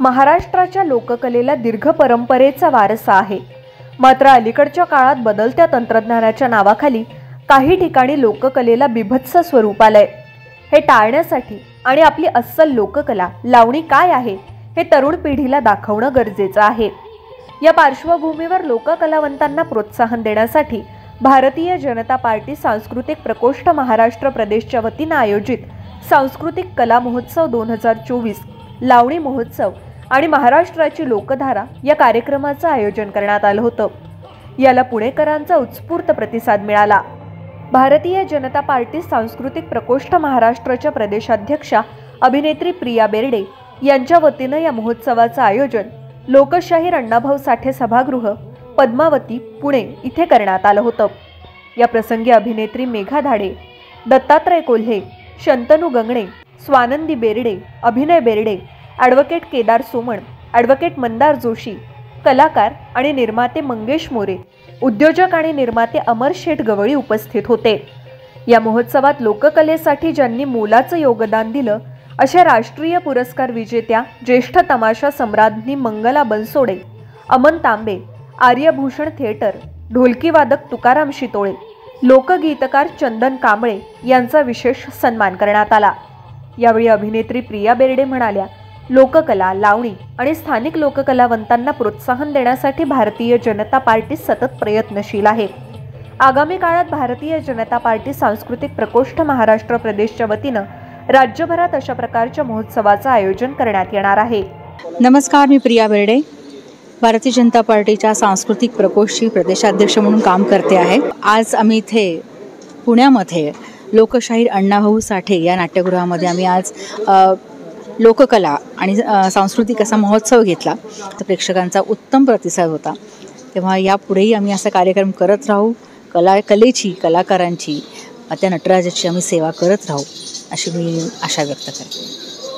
महाराष्ट्राच्या लोककलेला दीर्घ परंपरेचा वारसा आहे. मात्र अलीकडच्या काळात बदलत्या तंत्रज्ञानाच्या नावाखाली काही ठिकाणी लोककलेला बिभत्स स्वरूप आलंय. हे टाळण्यासाठी आणि आपली अस्सल लोककला लावणी काय आहे हे तरुण पिढीला दाखवणं गरजेचं आहे. या पार्श्वभूमीवर लोककलावंतांना प्रोत्साहन देण्यासाठी भारतीय जनता पार्टी सांस्कृतिक प्रकोष्ठ महाराष्ट्र प्रदेशच्या वतीनं आयोजित सांस्कृतिक कला महोत्सव 2024 लावणी महोत्सव आणि महाराष्ट्राची लोकधारा या कार्यक्रमाचं आयोजन करण्यात आलं होतं. याला पुणेकरांचा उत्स्फूर्त प्रतिसाद मिळाला. भारतीय जनता पार्टी सांस्कृतिक प्रकोष्ठ महाराष्ट्राच्या प्रदेशाध्यक्षा अभिनेत्री प्रिया बेर्डे यांच्या वतीनं या महोत्सवाचं आयोजन लोकशाहीर अण्णाभाऊ साठे सभागृह पद्मावती पुणे इथे करण्यात आलं होतं. या प्रसंगी अभिनेत्री मेघा धाडे, दत्तात्रय कोल्हे, शंतनू गंगणे, स्वानंदी बेर्डे, अभिनय बेर्डे, ॲडव्होकेट केदार सोमण, ॲडव्होकेट मंदार जोशी, कलाकार आणि निर्माते मंगेश मोरे, उद्योजक आणि निर्माते अमर शेठ गवळी उपस्थित होते. या महोत्सवात लोककलेसाठी ज्यांनी मोलाचं योगदान दिलं अशा राष्ट्रीय पुरस्कार विजेत्या ज्येष्ठ तमाशा सम्राज्ञी मंगला बनसोडे, अमन तांबे, आर्यभूषण थिएटर, ढोलकीवादक तुकाराम शितोळे, लोकगीतकार चंदन कांबळे यांचा विशेष सन्मान करण्यात आला. यावेळी अभिनेत्री प्रिया बेर्डे म्हणाल्या, लोककला, लावणी आणि स्थानिक लोककलावंतांना प्रोत्साहन देण्यासाठी भारतीय जनता पार्टी सतत प्रयत्नशील आहे. आगामी काळात भारतीय जनता पार्टी सांस्कृतिक प्रकोष्ठ महाराष्ट्र प्रदेशच्या वतीनं राज्यभरात अशा प्रकारच्या महोत्सवाचं आयोजन करण्यात येणार आहे. नमस्कार, मी प्रिया बेर्डे, भारतीय जनता पार्टीच्या सांस्कृतिक प्रकोष्ठची प्रदेशाध्यक्ष म्हणून काम करते आहे. आज आम्ही इथे पुण्यामध्ये लोकशाहीर अण्णाभाऊ साठे या नाट्यगृहामध्ये आम्ही आज लोककला आणि सांस्कृतिक असा महोत्सव घेतला. प्रेक्षकांचा उत्तम प्रतिसाद होता. तेव्हा यापुढेही आम्ही असा कार्यक्रम करत राहू. कलेची, कलाकारांची, त्या नटराजाची आम्ही सेवा करत राहू अशी मी आशा व्यक्त करते.